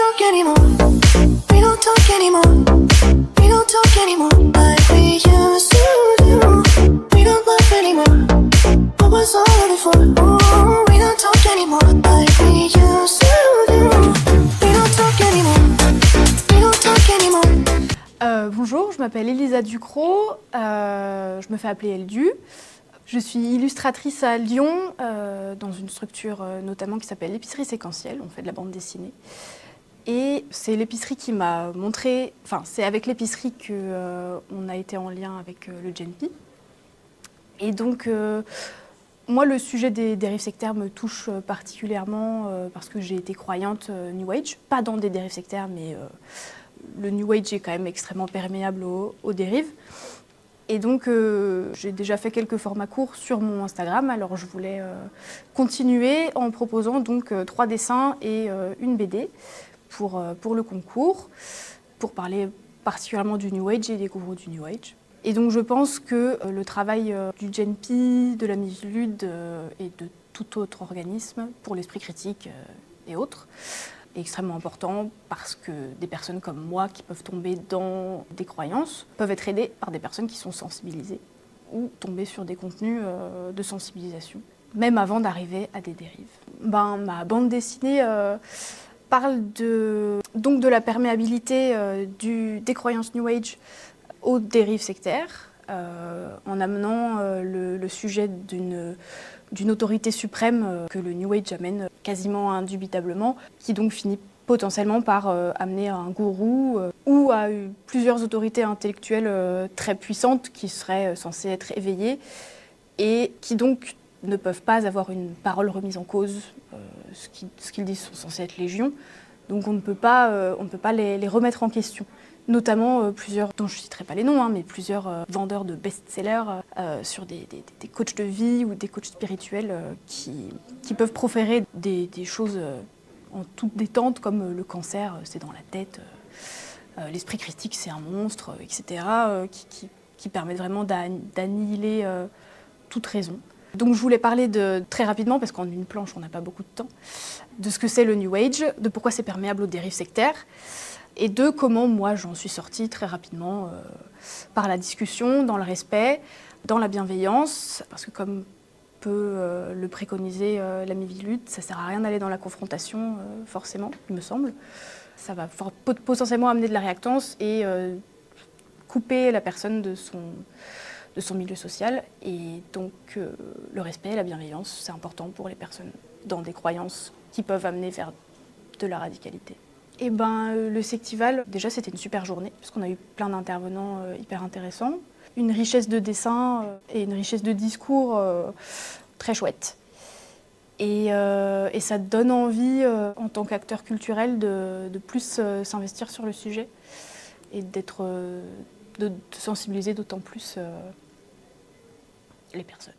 talk anymore. We don't talk anymore. We don't talk anymore like we used to do. We don't laugh anymore. What was all of it for? Ooh, we don't talk anymore like we used to do. We don't talk anymore. We don't talk anymore. Bonjour, je m'appelle Elisa Ducrot, je me fais appeler Eldu. Je suis illustratrice à Lyon, dans une structure notamment qui s'appelle l'épicerie séquentielle, on fait de la bande dessinée. Et c'est l'épicerie qui m'a montré, enfin c'est avec l'épicerie qu'on a été en lien avec le GNP. Et donc moi le sujet des dérives sectaires me touche particulièrement parce que j'ai été croyante New Age, pas dans des dérives sectaires mais le New Age est quand même extrêmement perméable aux dérives. Et donc, j'ai déjà fait quelques formats courts sur mon Instagram, alors je voulais continuer en proposant donc 3 dessins et une BD pour le concours, pour parler particulièrement du New Age et des gourous du New Age. Et donc je pense que le travail du GNP, de la Miviludes et de tout autre organisme pour l'esprit critique et autres, est extrêmement important parce que des personnes comme moi qui peuvent tomber dans des croyances peuvent être aidées par des personnes qui sont sensibilisées ou tomber sur des contenus de sensibilisation, même avant d'arriver à des dérives. Ma bande dessinée parle donc de la perméabilité des croyances New Age aux dérives sectaires, en amenant le sujet d'une autorité suprême que le New Age amène quasiment indubitablement, qui donc finit potentiellement par amener à un gourou ou à plusieurs autorités intellectuelles très puissantes qui seraient censées être éveillées et qui donc ne peuvent pas avoir une parole remise en cause. Ce qu'ils disent sont censés être légion, donc on ne peut pas les remettre en question. Notamment plusieurs, dont je ne citerai pas les noms, mais plusieurs vendeurs de best-sellers sur des coachs de vie ou des coachs spirituels qui peuvent proférer des choses en toute détente, comme le cancer, c'est dans la tête, l'esprit critique, c'est un monstre, etc., qui permettent vraiment d'annihiler toute raison. Donc je voulais parler très rapidement, parce qu'en une planche on n'a pas beaucoup de temps, de ce que c'est le New Age, de pourquoi c'est perméable aux dérives sectaires, et de comment moi j'en suis sortie très rapidement par la discussion, dans le respect, dans la bienveillance, parce que comme peut le préconiser la Miviludes, ça ne sert à rien d'aller dans la confrontation forcément, il me semble. Ça va potentiellement amener de la réactance et couper la personne de son milieu social. Et donc le respect et la bienveillance, c'est important pour les personnes dans des croyances qui peuvent amener vers de la radicalité. Et le Sectival, déjà c'était une super journée, puisqu'on a eu plein d'intervenants hyper intéressants, une richesse de dessins et une richesse de discours très chouette. Et ça donne envie, en tant qu'acteur culturel, de plus s'investir sur le sujet et de sensibiliser d'autant plus les personnes.